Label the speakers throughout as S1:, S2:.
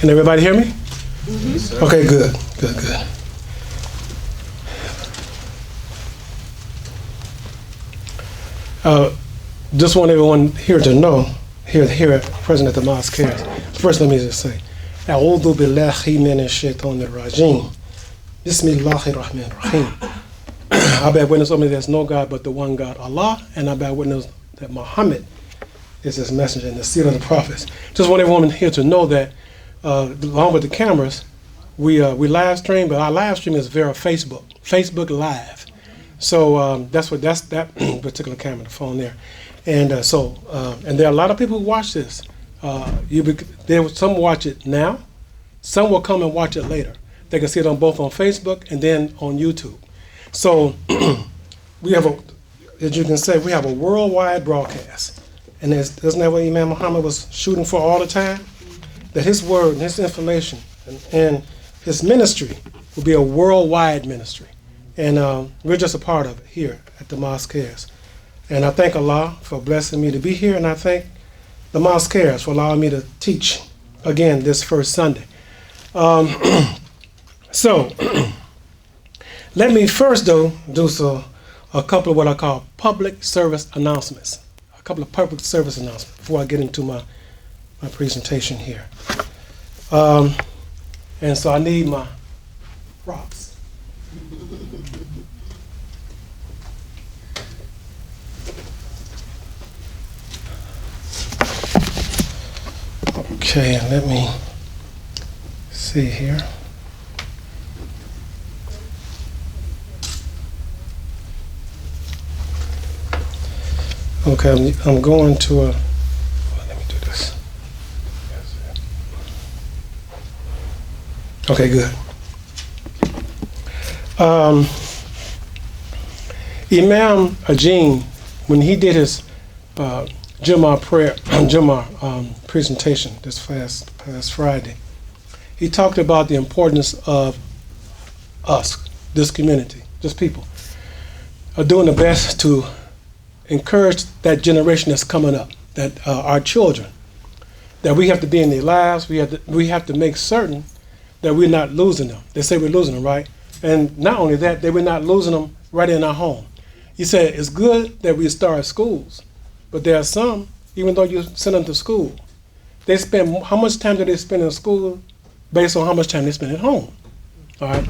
S1: Can everybody hear me? Mm-hmm. Okay, good. Just want everyone here to know, here present at the Mosque here. First, let me just say, A'udhu billahi minash shaitanir rajim. Bismillahir rahmanir rahim. I bear witness only there's no God but the one God, Allah, and I bear witness that Mohammed is his messenger and the seed of the prophets. Just want everyone here to know that, along with the cameras, we live stream, but our live stream is via Facebook Live. So that's that particular camera, the phone there, and and there are a lot of people who watch this. Some watch it now, some will come and watch it later. They can see it on both on Facebook and then on YouTube. So we have as you can say, we have a worldwide broadcast, and isn't that what Imam Mohammed was shooting for all the time? That his word and his information and his ministry will be a worldwide ministry. And we're just a part of it here at the Mosque. And I thank Allah for blessing me to be here, and I thank the Mosque for allowing me to teach again this first Sunday. So let me first, though, do a couple of what I call public service announcements. A couple of public service announcements before I get into my presentation here. And so I need my props. Okay, let me see here. Okay, I'm going to let me do this. Okay, good. Imam Deen, when he did his Jummah presentation this past Friday, he talked about the importance of us, this community, this people, are doing the best to encourage that generation that's coming up, that our children, that we have to be in their lives. We have to make certain that we're not losing them. They say we're losing them, right? And not only that, we're not losing them right in our home. He said it's good that we start schools, but there are some, even though you send them to school, they spend, how much time do they spend in school based on how much time they spend at home, all right?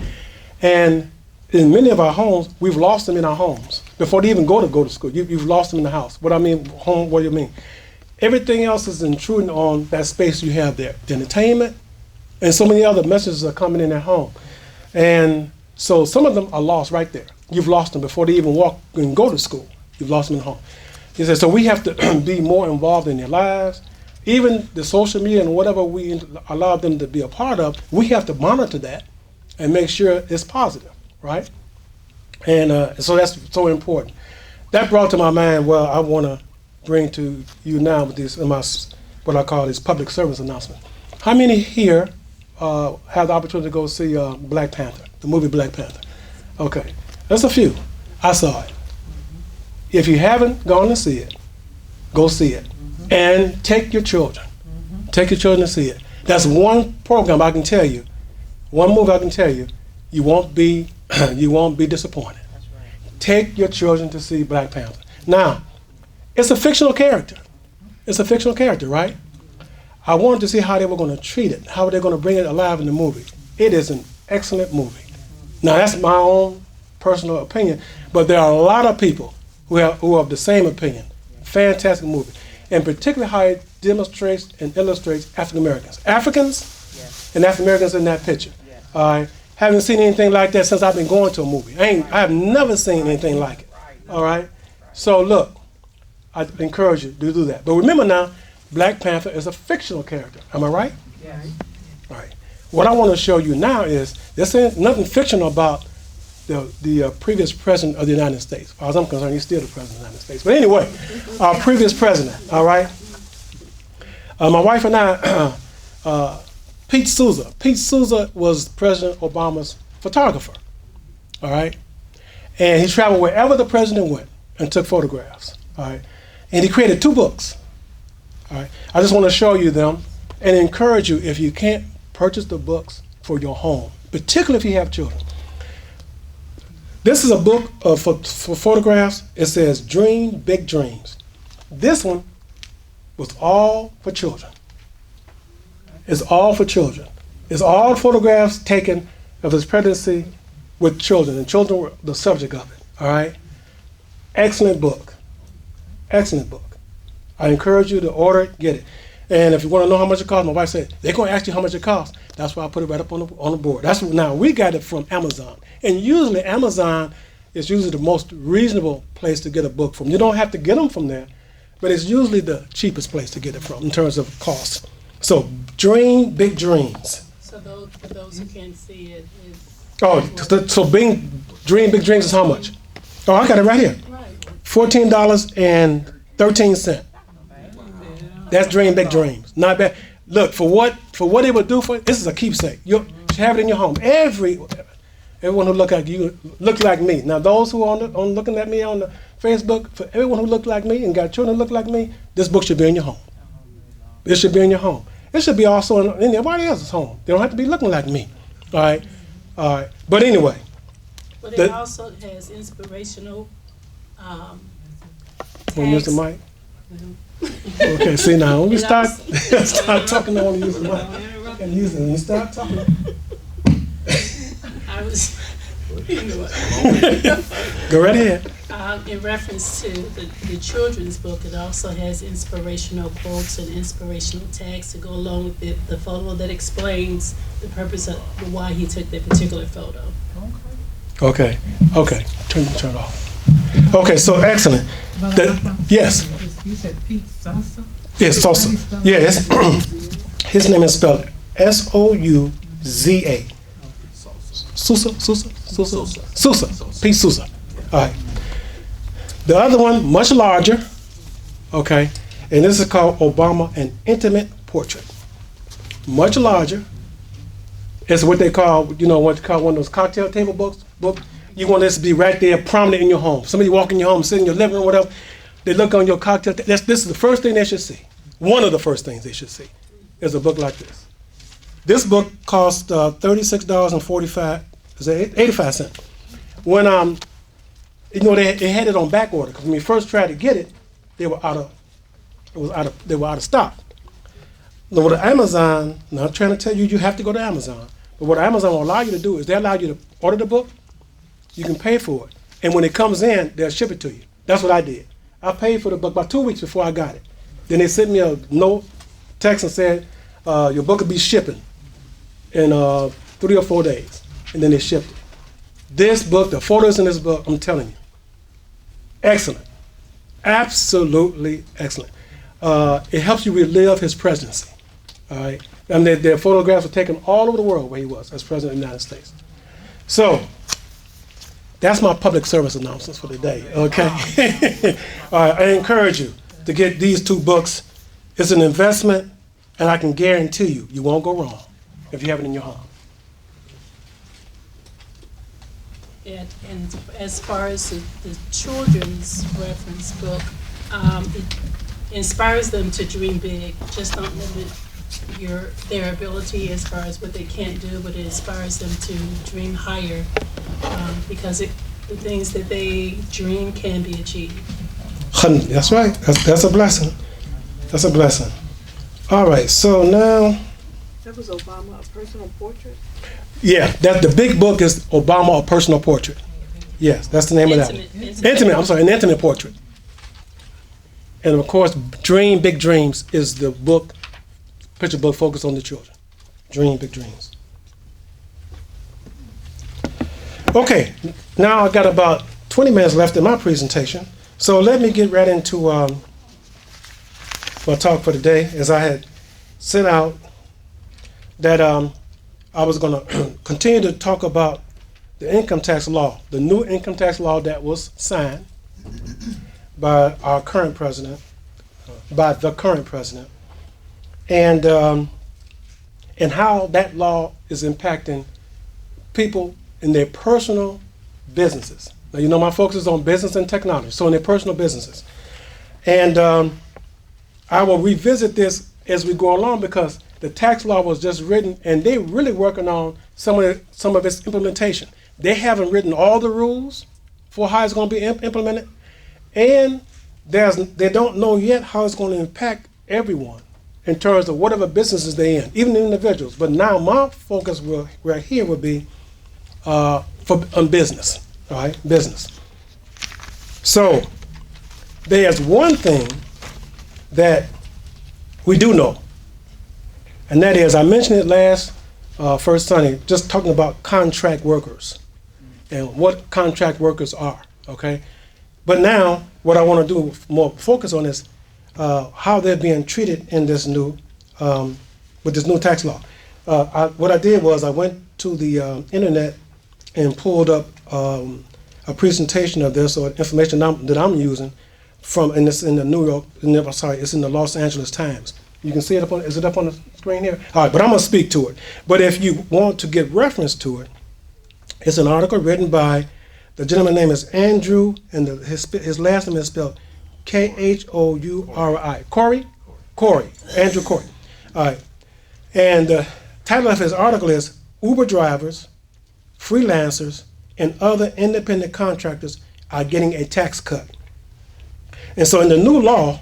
S1: And in many of our homes, we've lost them in our homes. Before they even go to school, you've lost them in the house. What I mean, home, what do you mean? Everything else is intruding on that space you have there. The entertainment, and so many other messages are coming in at home. And so some of them are lost right there. You've lost them before they even walk and go to school. You've lost them in the home. He said, so we have to be more involved in their lives. Even the social media and whatever we allow them to be a part of, we have to monitor that and make sure it's positive, right? And so that's so important. That brought to my mind, well, I want to bring to you now with this, what I call this public service announcement. How many here have the opportunity to go see Black Panther, the movie Black Panther? Okay, that's a few. I saw it. If you haven't gone to see it, go see it. And take your children. Take your children to see it. That's one program I can tell you, one movie I can tell you, you won't be disappointed. That's right. Take your children to see Black Panther. Now, it's a fictional character. It's a fictional character, right? I wanted to see how they were going to treat it, how they're going to bring it alive in the movie. It is an excellent movie. Now, that's my own personal opinion, but there are a lot of people who have the same opinion. Fantastic movie. And particularly how it demonstrates and illustrates African Americans. Africans and African Americans in that picture. I haven't seen anything like that since I've been going to a movie. I have never seen anything like it. All right? So look, I encourage you to do that. But remember now, Black Panther is a fictional character. Am I right? Yes. All right. What I want to show you now is this ain't nothing fictional about the previous president of the United States. As far as I'm concerned, he's still the president of the United States. But anyway, our previous president, all right? My wife and I, Pete Souza. Pete Souza was President Obama's photographer, all right? And he traveled wherever the president went and took photographs, all right? And he created 2 books, all right? I just want to show you them and encourage you, if you can't purchase the books for your home, particularly if you have children. This is a book for photographs. It says Dream Big Dreams. This one was all for children. It's all for children. It's all photographs taken of his pregnancy with children, and children were the subject of it, all right? Excellent book. Excellent book. I encourage you to order it, get it. And if you want to know how much it costs, my wife said, they're going to ask you how much it costs. That's why I put it right up on the board. Now, we got it from Amazon. And usually Amazon is usually the most reasonable place to get a book from. You don't have to get them from there, but it's usually the cheapest place to get it from in terms of cost. So, Dream Big Dreams.
S2: So for those who can't see it,
S1: Dream Big Dreams is how much? Oh, I got it right here.
S2: right.
S1: $14.13. That's Dream Big Dreams. Not bad. Look, for what it would do for you, this is a keepsake. You should have it in your home. Everyone who looks like me. Now, those who are looking at me on the Facebook, for everyone who look like me and got children who look like me, this book should be in your home. It should be in your home. It should be also in anybody else's home. They don't have to be looking like me. All right. But anyway.
S2: But it also has inspirational
S1: Want to use the mic? Okay, see now, when we start talking, I want to use the mic. And when you start talking. Go right ahead.
S2: In reference to the children's book, it also has inspirational quotes and inspirational tags to go along with the photo that explains the purpose of why he took that particular photo.
S1: Okay. Turn it off. Okay, so excellent. Yes.
S3: You said Pete Sousa?
S1: Yes, Sousa. Yes. His name is spelled Souza. Sousa. Pete Sousa. All right. The other one, much larger, okay, and this is called Obama, an Intimate Portrait. Much larger. It's what they call, one of those cocktail table books. You want this to be right there, prominent in your home. Somebody walk in your home, sit in your living room, whatever. They look on your cocktail. This is the first thing they should see. One of the first things they should see is a book like this. This book cost $36.85 When they had it on back order, because when we first tried to get it, they were out of stock. Now with Amazon, not trying to tell you have to go to Amazon, but what Amazon will allow you to do is they allow you to order the book, you can pay for it, and when it comes in, they'll ship it to you. That's what I did. I paid for the book about 2 weeks before I got it. Then they sent me a text and said, your book will be shipping in 3 or 4 days, and then they shipped it. This book, the photos in this book, I'm telling you, excellent. Absolutely excellent. It helps you relive his presidency. All right? And their photographs were taken all over the world where he was as president of the United States. So, that's my public service announcements for today, okay? All right, I encourage you to get these 2 books. It's an investment, and I can guarantee you won't go wrong if you have it in your home.
S2: And as far as the children's reference book, it inspires them to dream big. Just don't limit their ability as far as what they can't do, but it inspires them to dream higher, because the things that they dream can be achieved.
S1: That's right. That's a blessing. That's a blessing. All right. So now.
S4: That was Obama, a personal portrait?
S1: Yeah, the big book is Obama, a Personal Portrait. Yes, that's the name of that one. An intimate portrait. And of course, Dream Big Dreams is the picture book focused on the children. Dream Big Dreams. Okay, now I got about 20 minutes left in my presentation. So let me get right into my talk for today, as I had set out that I was going to continue to talk about the income tax law, the new income tax law that was signed by our current president, and how that law is impacting people in their personal businesses. Now, my focus is on business and technology, so in their personal businesses. And I will revisit this as we go along, because The tax law was just written, and they're really working on some of its implementation. They haven't written all the rules for how it's going to be implemented, and they don't know yet how it's going to impact everyone in terms of whatever businesses they're in, even individuals. But now my focus right here would be on business, all right, business. So there's one thing that we do know, and that is, I mentioned it last first Sunday, just talking about contract workers and what contract workers are, okay? But now, what I want to do more focus on is how they're being treated in this new, with this new tax law. What I did was I went to the internet and pulled up a presentation of this, or information that I'm using and it's in the it's in the Los Angeles Times. You can see it is it up on the screen here? All right, but I'm gonna speak to it. But if you want to get reference to it, it's an article written by, the gentleman name is Andrew, and his last name is spelled K-H-O-U-R-I. Corey, Andrew Corey. All right, and the title of his article is Uber drivers, freelancers, and other independent contractors are getting a tax cut. And so in the new law,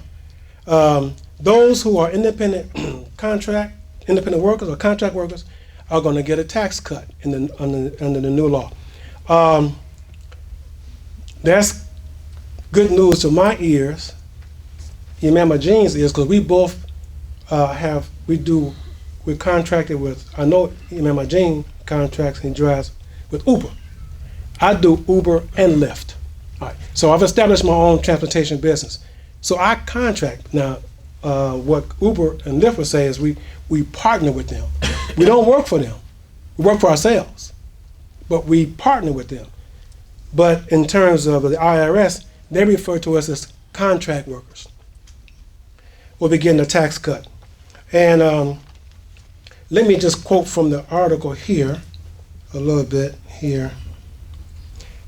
S1: those who are independent workers or contract workers are going to get a tax cut under the new law. That's good news to my ears. Imam Jean's ears, because we both we're contracted with, I know Imam Jean contracts and drives with Uber. I do Uber and Lyft. All right. So I've established my own transportation business. So I contract. Now, what Uber and Lyft would say is we partner with them. We don't work for them. We work for ourselves. But we partner with them. But in terms of the IRS, they refer to us as contract workers. We'll be getting a tax cut. And let me just quote from the article here, a little bit here.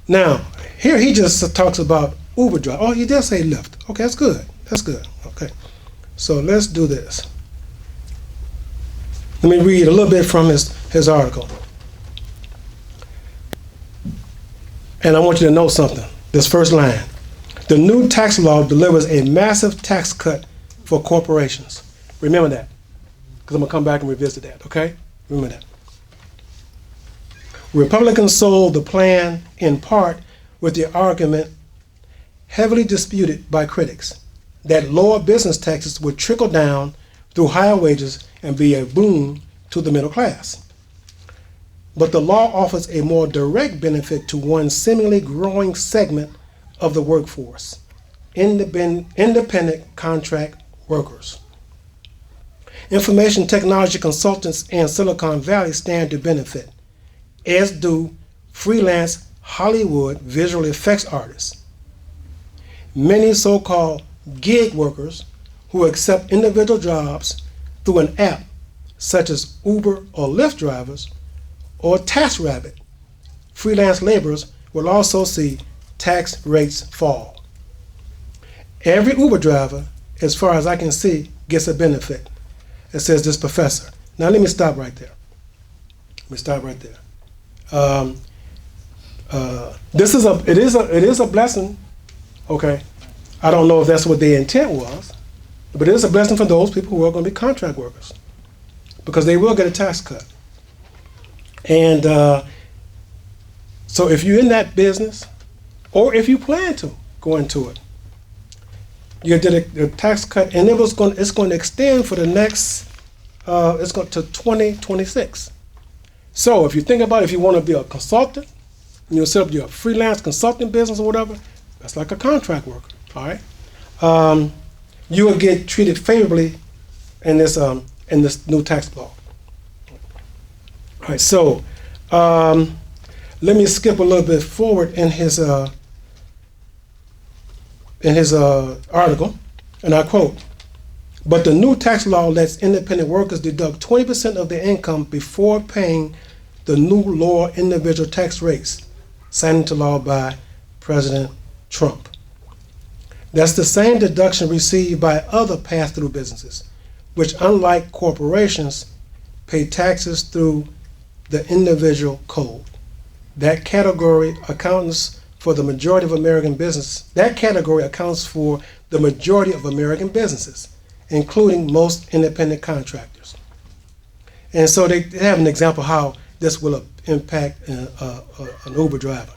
S1: Now, here he just talks about Uber driver. Oh, he does say Lyft. Okay, that's good. That's good. Okay. So let's do this. Let me read a little bit from his article. And I want you to know something. This first line. The new tax law delivers a massive tax cut for corporations. Remember that, because I'm going to come back and revisit that, okay? Remember that. Republicans sold the plan in part with the argument, heavily disputed by critics, that lower business taxes would trickle down through higher wages and be a boon to the middle class. But the law offers a more direct benefit to one seemingly growing segment of the workforce, independent contract workers. Information technology consultants in Silicon Valley stand to benefit, as do freelance Hollywood visual effects artists. Many so-called gig workers who accept individual jobs through an app, such as Uber or Lyft drivers, or TaxRabbit, freelance laborers will also see tax rates fall. Every Uber driver, as far as I can see, gets a benefit. It says this professor. Now let me stop right there. It is a blessing. Okay, I don't know if that's what their intent was, but it is a blessing for those people who are going to be contract workers, because they will get a tax cut. And so if you're in that business, or if you plan to go into it, you did a tax cut, and it's going to extend for the next, it's going to 2026. So if you think about it, if you want to be a consultant, and you set up your freelance consulting business or whatever, that's like a contract worker, all right? You will get treated favorably in this new tax law. All right, so let me skip a little bit forward in his article, and I quote, "But the new tax law lets independent workers deduct 20% of their income before paying the new lower individual tax rates signed into law by President Trump. That's the same deduction received by other pass-through businesses, which, unlike corporations, pay taxes through the individual code. That category accounts for the majority of American business. That category accounts for the majority of American businesses, including most independent contractors. And so they have an example how this will impact an Uber driver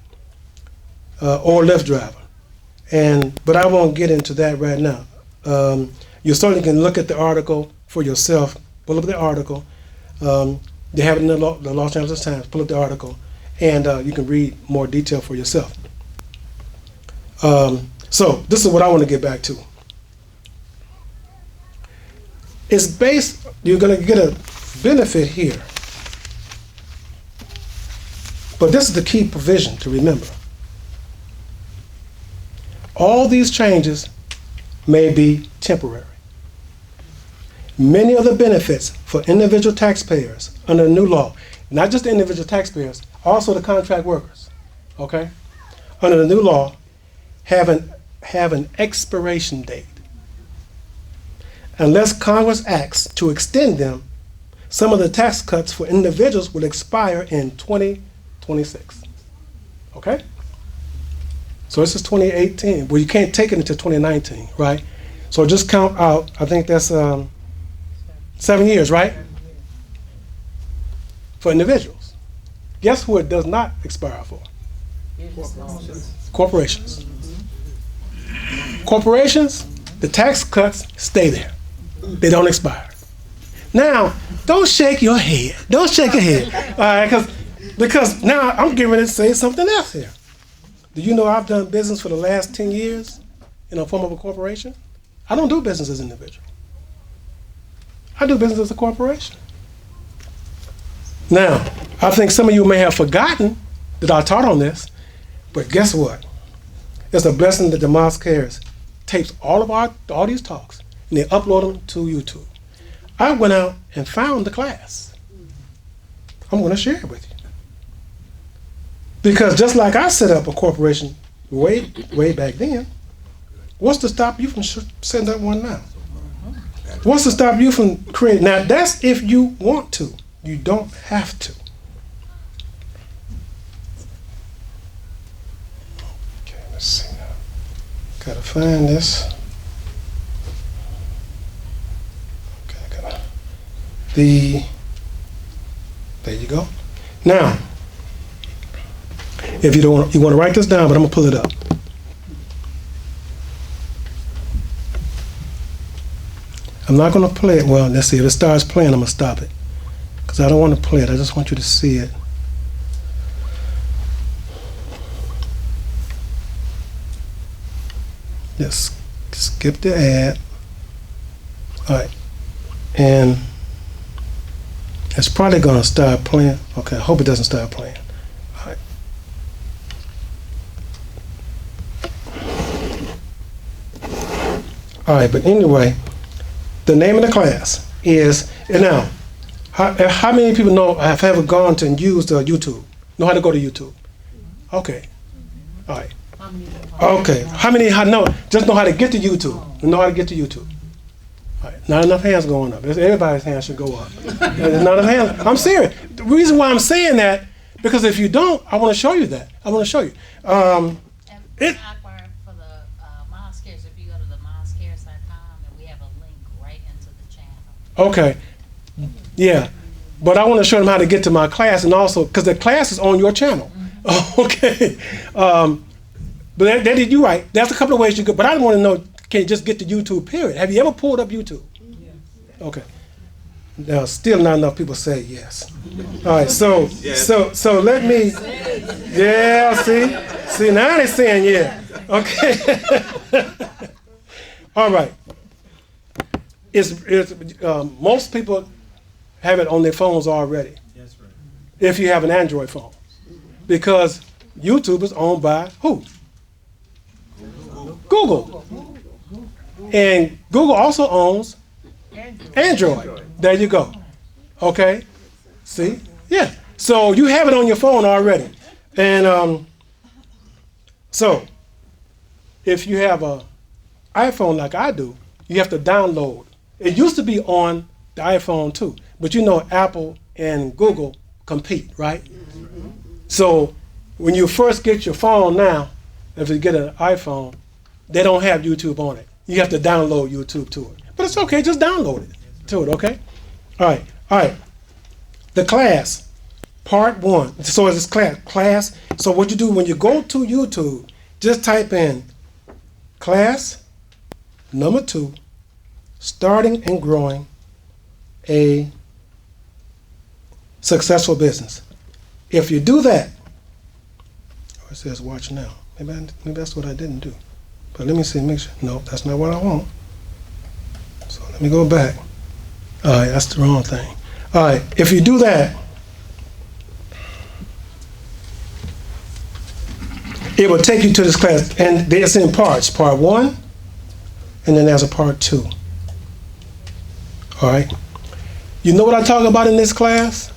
S1: or Lyft driver. But I won't get into that right now. You certainly can look at the article for yourself. Pull up the article. They have it in the Los Angeles Times. Pull up the article, and you can read more detail for yourself. So this is what I want to get back to. It's based, you're going to get a benefit here. But this is the key provision to remember. All these changes may be temporary. Many of the benefits for individual taxpayers under the new law, not just the individual taxpayers, also the contract workers, okay, under the new law, have an expiration date. Unless Congress acts to extend them, some of the tax cuts for individuals will expire in 2026. Okay? So this is 2018. Well, you can't take it until 2019, right? So just count out, I think that's 7 years, right? For individuals. Guess who it does not expire for? Corporations. Corporations, the tax cuts stay there. They don't expire. Now, don't shake your head. Don't shake your head. All right, because now I'm getting ready to say something else here. Do you know I've done business for the last 10 years in the form of a corporation? I don't do business as an individual. I do business as a corporation. Now, I think some of you may have forgotten that I taught on this, but guess what? It's a blessing that the Mosque tapes all these talks, and they upload them to YouTube. I went out and found the class. I'm going to share it with you. Because just like I set up a corporation way back then, what's to stop you from setting up one now? What's to stop you from creating? Now, that's if you want to. You don't have to. Okay, let's see now. Gotta find this. Okay, there you go. Now, if you want to write this down, but I'm gonna pull it up. I'm not gonna play it. Well, let's see. If it starts playing, I'm gonna stop it because I don't want to play it. I just want you to see it. Just skip the ad. All right, and it's probably gonna start playing. Okay, I hope it doesn't start playing. All right. All right, but anyway, the name of the class is, and now, how many people have ever gone to and used YouTube? Know how to go to YouTube? Okay. All right. Okay. How many just know how to get to YouTube? Know how to get to YouTube? All right. Not enough hands going up. Everybody's hands should go up. There's not enough hands. I'm serious. The reason why I'm saying that, because if you don't, I want to show you that. I want to show you.
S5: Akbar, for the Mosque, if you go to the mosquecares.com, and we have a link right into the channel.
S1: Okay. Yeah. But I want to show them how to get to my class, and also, because the class is on your channel. Mm-hmm. Okay. But that did you right. There's a couple of ways you could, but I want to know, can you just get to YouTube, period? Have you ever pulled up YouTube? Yes. Okay. Now, still not enough people say yes. All right, so let me, yeah, see, now they're saying yeah. Okay. All right. Most people have it on their phones already. That's right. If you have an Android phone. Because YouTube is owned by who? Google. And Google also owns Android. There you go. Okay? See? Yeah. So you have it on your phone already. And so if you have an iPhone like I do, you have to download It used to be on the iPhone too, but you know Apple and Google compete, right? So when you first get your phone now, if you get an iPhone, they don't have YouTube on it. You have to download YouTube to it. But it's okay, just download it to it, okay? All right. The class, part 1. So it's class. So what you do when you go to YouTube, just type in class number 2, starting and growing a successful business. If you do that, it says watch now. Maybe that's what I didn't do. But let me see, make sure. No, that's not what I want. So let me go back. All right, that's the wrong thing. All right, if you do that, it will take you to this class, and it's in parts. Part 1, and then there's a part 2. All right. You know what I talk about in this class?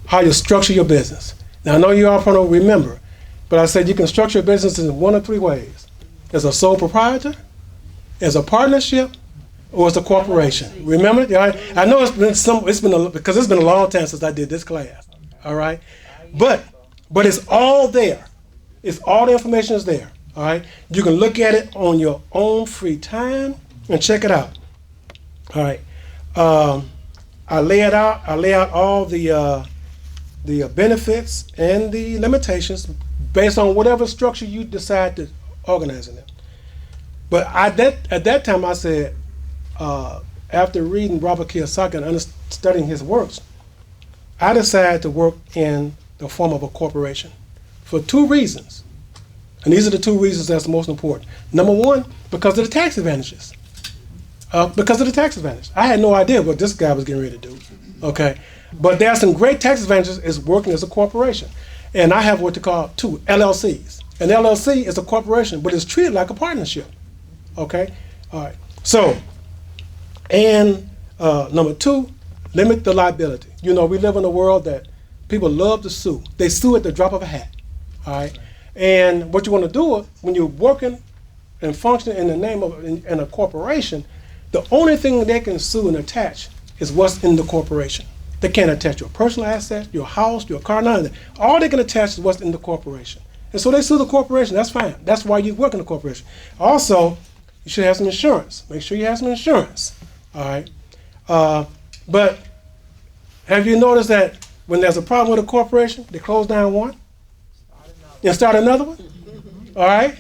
S1: How you structure your business. Now, I know you all probably remember, but I said you can structure your business in 1 of 3 ways. As a sole proprietor, as a partnership, or as a corporation. Remember? I know because it's been a long time since I did this class. All right? But it's all there. It's all the information is there. All right? You can look at it on your own free time and check it out. All right. I lay it out. I lay out all the benefits and the limitations based on whatever structure you decide to organize in it. But at that time, I said, after reading Robert Kiyosaki and studying his works, I decided to work in the form of a corporation for 2 reasons. And these are the 2 reasons that's most important. Number 1, because of the tax advantages. I had no idea what this guy was getting ready to do. Okay, but there are some great tax advantages is working as a corporation, and I have what they call 2 LLCs. An LLC is a corporation, but it's treated like a partnership. Okay, all right. So, and number 2, limit the liability. You know, we live in a world that people love to sue. They sue at the drop of a hat. All right, and what you want to do when you're working and functioning in the name of in a corporation, the only thing they can sue and attach is what's in the corporation. They can't attach your personal asset, your house, your car, none of that. All they can attach is what's in the corporation. And so they sue the corporation. That's fine. That's why you work in the corporation. Also, you should have some insurance. Make sure you have some insurance. All right. But have you noticed that when there's a problem with a corporation, they close down one and start another one? All right.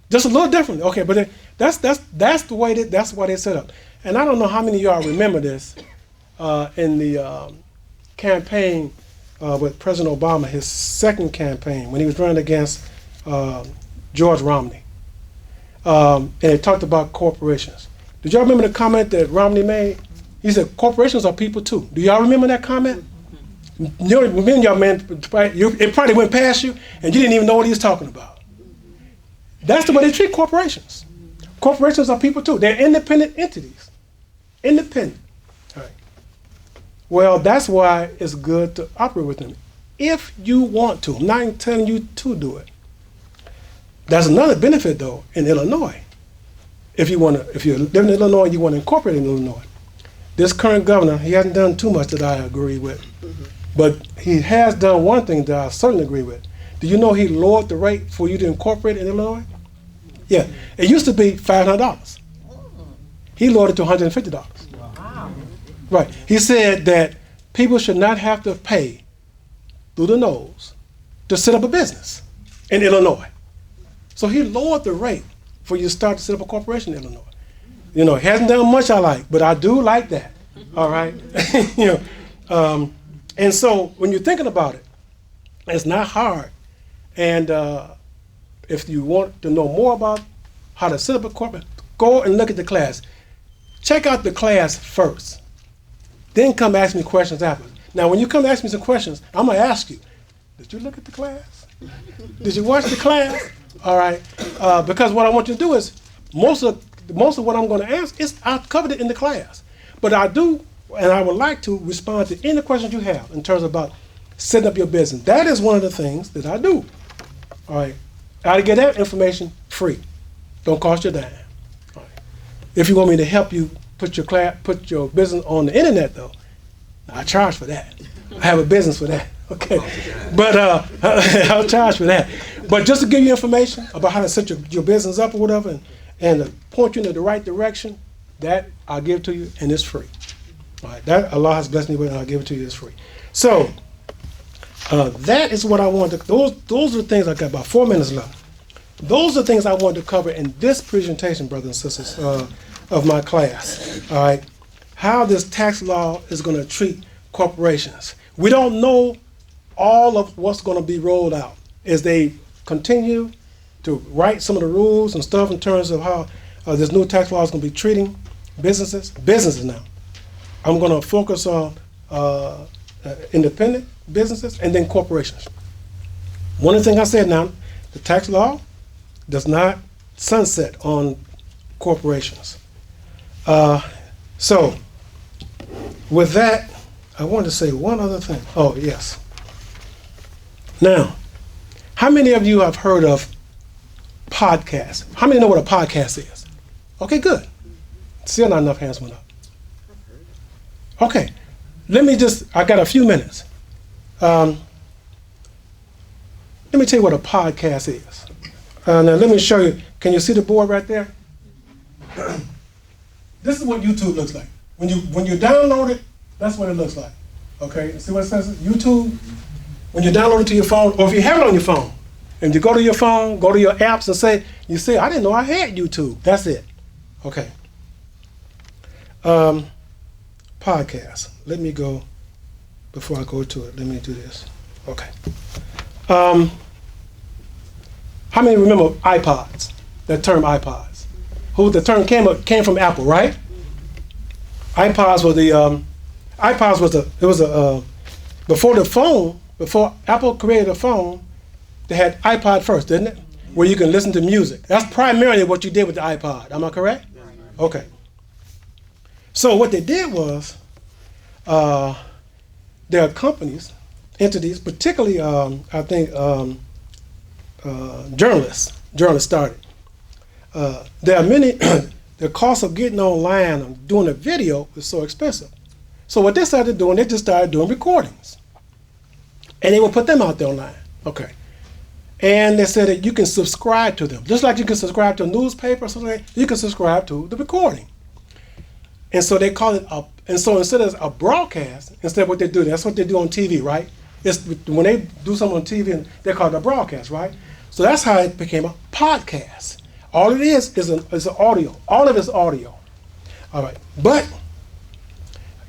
S1: Just a little different. Okay, but that's the way that's why they set up. And I don't know how many of y'all remember this in the campaign with President Obama, his second campaign when he was running against George Romney, and it talked about corporations. Did y'all remember the comment that Romney made? He said corporations are people too. Do y'all remember that comment? You know, it probably went past you, and you didn't even know what he was talking about. That's the way they treat corporations. Corporations are people too. They're independent entities. Independent. All right. Well, that's why it's good to operate with them. If you want to. I'm not telling you to do it. There's another benefit though in Illinois. If you're living in Illinois and you want to incorporate in Illinois. This current governor, he hasn't done too much that I agree with. But he has done one thing that I certainly agree with. Do you know he lowered the rate for you to incorporate in Illinois? Yeah. It used to be $500. He lowered it to $150. Wow. Right. He said that people should not have to pay through the nose to set up a business in Illinois. So he lowered the rate for you to start to set up a corporation in Illinois. You know, it hasn't done much I like, but I do like that. All right. You know, and so when you're thinking about it, it's not hard. And if you want to know more about how to set up a corporate, go and look at the class. Check out the class first. Then come ask me questions after. Now, when you come ask me some questions, I'm going to ask you, did you look at the class? Did you watch the class? All right. Because what I want you to do is, most of what I'm going to ask is I've covered it in the class. But I do, and I would like to respond to any questions you have in terms about setting up your business. That is one of the things that I do. All right. I get that information free. Don't cost you a dime. All right. If you want me to help you put your business on the internet though, I charge for that. I have a business for that. Okay, but I'll charge for that. But just to give you information about how to set your business up or whatever, and to point you in the right direction, that I'll give to you, and it's free. All right, that Allah has blessed me with, and I'll give it to you. It's free. So that is what I wanted. Those are the things I got. About 4 minutes left. Those are things I wanted to cover in this presentation, brothers and sisters, of my class. All right, how this tax law is going to treat corporations. We don't know all of what's going to be rolled out as they continue to write some of the rules and stuff in terms of how this new tax law is going to be treating businesses now. I'm going to focus on independent businesses and then corporations. One of the things I said now, the tax law does not sunset on corporations. So with that, I wanted to say one other thing. Oh, yes. Now, how many of you have heard of podcasts? How many know what a podcast is? Okay, good. Still not enough hands went up. Okay, I got a few minutes. Let me tell you what a podcast is. Now let me show you. Can you see the board right there? This is what YouTube looks like. When you download it, that's what it looks like. Okay, see what it says? YouTube. When you download it to your phone, or if you have it on your phone, and you go to your phone, go to your apps and say, I didn't know I had YouTube. That's it. Okay. Podcast. Let me go, before I go to it, let me do this. Okay. How many remember iPods? That term iPods. The term came from Apple, right? Before Apple created a phone, they had iPod first, didn't it? Where you can listen to music. That's primarily what you did with the iPod. Am I correct? Okay. So what they did was, there are companies, entities, particularly I think journalists started. There are many, the cost of getting online and doing a video is so expensive. So what they started doing, they just started doing recordings. And they would put them out there online. Okay. And they said that you can subscribe to them. Just like you can subscribe to a newspaper or something, you can subscribe to the recording. And so they call it so instead of a broadcast, instead of what they do, that's what they do on TV, right? It's when they do something on TV, and they call it a broadcast, right? So that's how it became a podcast. All it is an audio. All of it's audio. All right. But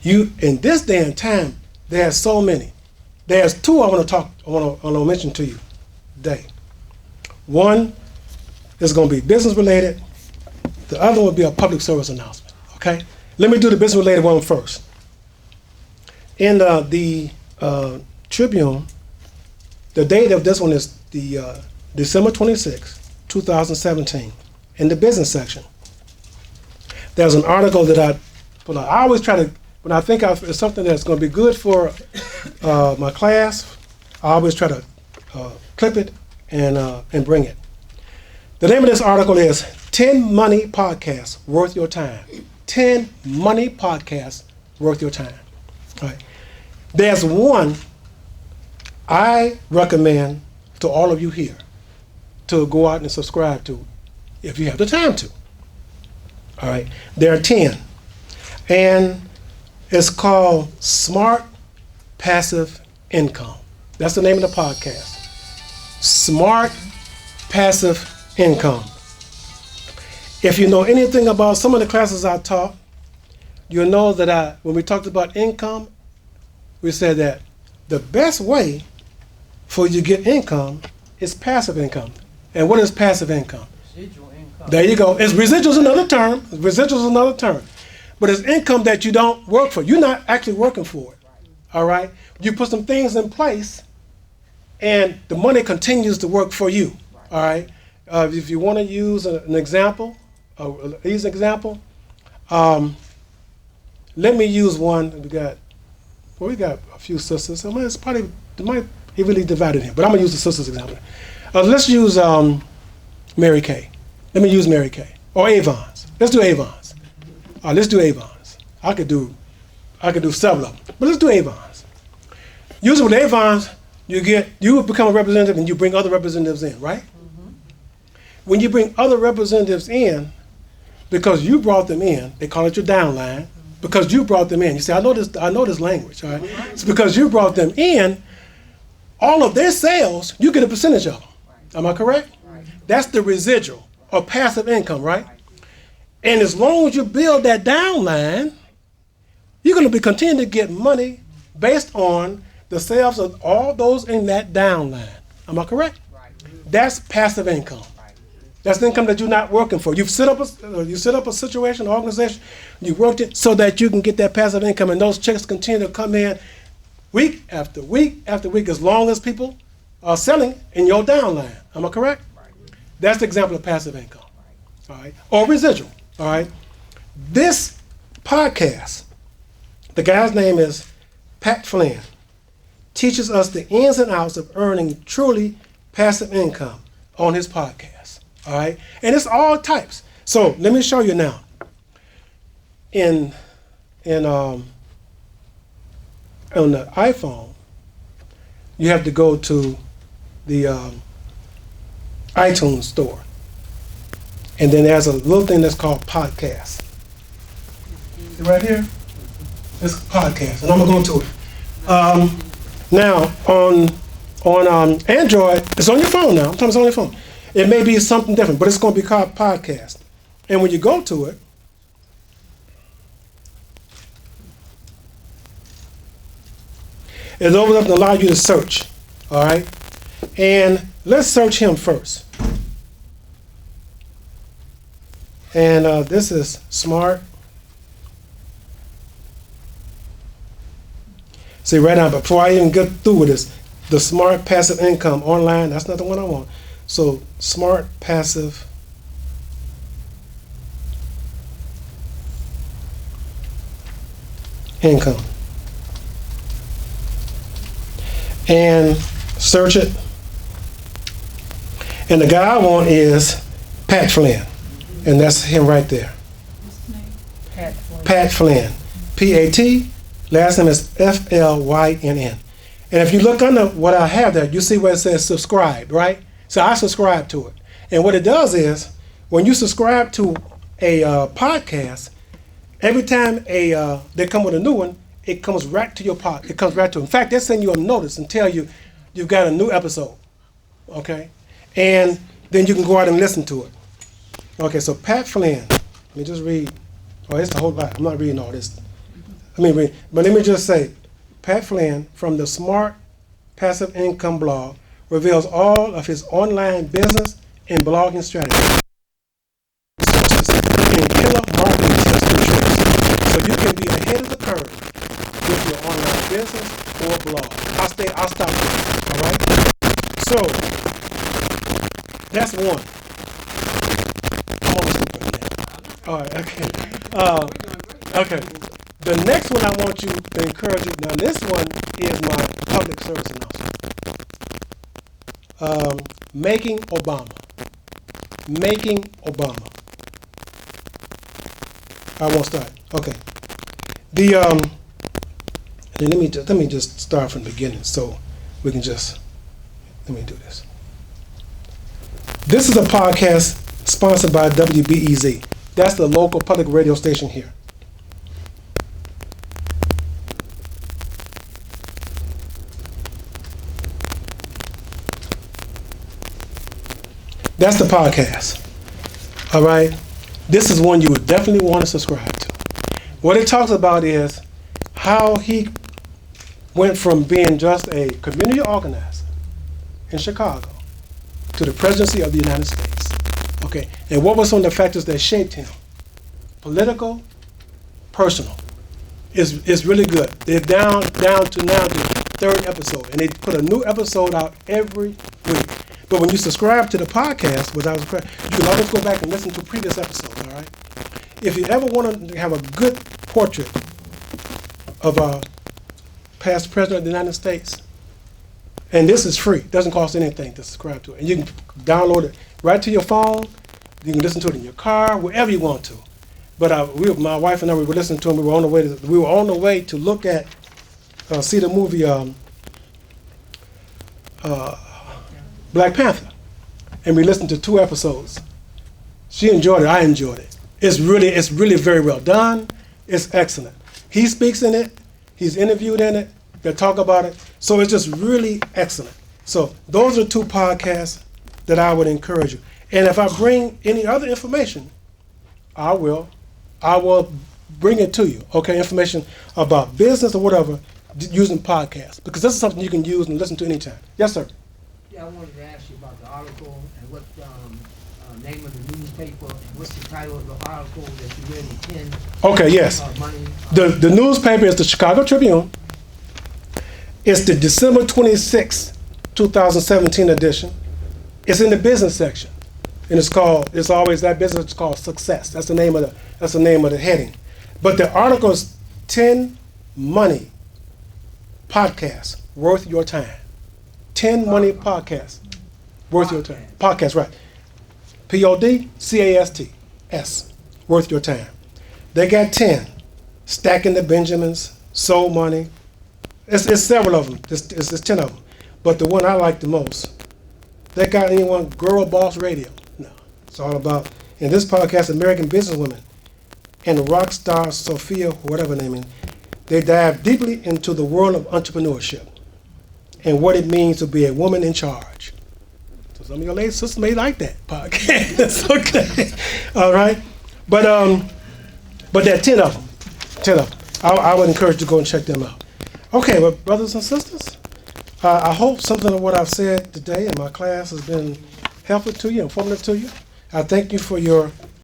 S1: in this day and time, there's so many. There's two I want to mention to you today. One is going to be business related. The other will be a public service announcement. Okay? Let me do the business related one first. In the Tribune, the date of this one is the December 26, 2017. In the business section, there's an article that I always try to, when I think it's something that's going to be good for my class, I always try to clip it and bring it. The name of this article is 10 Money Podcasts Worth Your Time. 10 Money Podcasts Worth Your Time. All right. There's one I recommend to all of you here to go out and subscribe to if you have the time to. All right. There are 10. And it's called Smart Passive Income. That's the name of the podcast. Smart Passive Income. If you know anything about some of the classes I taught, you'll know that when we talked about income, we said that the best way for you to get income is passive income. And what is passive income?
S3: Residual income.
S1: There you go. Residual is another term. Residual is another term. But it's income that you don't work for. You're not actually working for it. All right? You put some things in place, and the money continues to work for you. All right? If you want to use an example, an easy example, let me use one. We got a few sisters. So it's probably, it might evenly divided here, but I'm going to use the sisters example. Let's use Mary Kay. Let me use Mary Kay. Or Avon's. Let's do Avon's. let's do Avons. I could do several of them, but let's do Avons. Usually with Avons, you become a representative and you bring other representatives in, right? When you bring other representatives in, because you brought them in, they call it your downline, because you brought them in. You say, I know this language, all right? It's because you brought them in, all of their sales, you get a percentage of them. Am I correct? That's the residual or passive income, right? And as long as you build that downline, you're going to be continuing to get money based on the sales of all those in that downline. Am I correct? That's passive income. That's the income that you're not working for. You've set up a situation, an organization, you worked it so that you can get that passive income, and those checks continue to come in week after week after week as long as people are selling in your downline. Am I correct? That's the example of passive income. All right, or residual. All right. This podcast, the guy's name is Pat Flynn, teaches us the ins and outs of earning truly passive income on his podcast. All right, and it's all types. So let me show you now. On the iPhone, you have to go to the iTunes store, and then there's a little thing that's called podcast. See right here, it's podcast, and I'm gonna go to it. Now on Android, it's on your phone now. I'm talking it's on your phone. It may be something different, but it's going to be called podcast. And when you go to it, it opens up and allows you to search. All right? And let's search him first. And this is smart. See, right now, before I even get through with this, the smart passive income online, that's not the one I want. So, smart passive income. And search it. And the guy I want is Pat Flynn. And that's him right there.
S3: Pat Flynn.
S1: Pat Flynn. P-A-T, last name is F-L-Y-N-N. And if you look under what I have there, you see where it says subscribe, right? So I subscribe to it. And what it does is, when you subscribe to a podcast, every time they come with a new one, it comes right to your pod. It comes right to. In fact, they send you a notice and tell you you've got a new episode. Okay, and then you can go out and listen to it. Okay, so Pat Flynn. Let me just read. Oh, it's the whole lot. I'm not reading all this. But let me just say, Pat Flynn from the Smart Passive Income blog reveals all of his online business and blogging strategies and killer marketing tips and tricks, so you can be ahead of the curve with your online business or blog. I'll stop there. All right. So that's one. I'm almost stupid. All right. Okay. Okay. The next one I want you to encourage you. Now this one is my public service announcement. Making Obama. Making Obama. I won't start. Okay. Let me just start from the beginning so we can just let me do this. This is a podcast sponsored by WBEZ. That's the local public radio station here. That's the podcast. All right. This is one you would definitely want to subscribe to. What it talks about is how he went from being just a community organizer in Chicago to the presidency of the United States. Okay. And what were some of the factors that shaped him? Political, personal. It's really good. They're down to now the third episode, and they put a new episode out every week. But when you subscribe to the podcast, you can always go back and listen to previous episodes, all right? If you ever want to have a good portrait of a past president of the United States, and this is free, it doesn't cost anything to subscribe to it. And you can download it right to your phone, you can listen to it in your car, wherever you want to. But my wife and I, we were listening to him. We were on the way to look at, see the movie Black Panther, and we listened to 2 episodes. She enjoyed it. I enjoyed it. It's really very well done. It's excellent. He speaks in it. He's interviewed in it. They talk about it. So it's just really excellent. So those are 2 podcasts that I would encourage you. And if I bring any other information, I will bring it to you. Okay, information about business or whatever using podcasts, because this is something you can use and listen to anytime. Yes, sir.
S6: Yeah, I wanted to ask you about the article and what name of the newspaper and what's the title of the article that you read in 10.
S1: Okay, yes.
S6: Money.
S1: The newspaper is the Chicago Tribune. It's the December 26, 2017 edition. It's in the business section, and it's always that business. It's called Success. That's the name of the heading. But the article is 10 money podcasts worth your time. 10 money podcasts worth your time. Podcast, right? PODCAST, worth your time. They got 10. Stacking the Benjamins, Soul Money. It's several of them. It's 10 of them. But the one I like the most, they got anyone Girl Boss Radio. No, it's all about, in this podcast, American businesswomen and the rock star Sophia, whatever her name is, they dive deeply into the world of entrepreneurship and what it means to be a woman in charge. So some of your ladies, sisters may like that podcast. Okay, all right. But there are 10 of them. 10 of them. I would encourage you to go and check them out. Okay, well, brothers and sisters, I hope something of what I've said today in my class has been helpful to you, informative to you. I thank you for your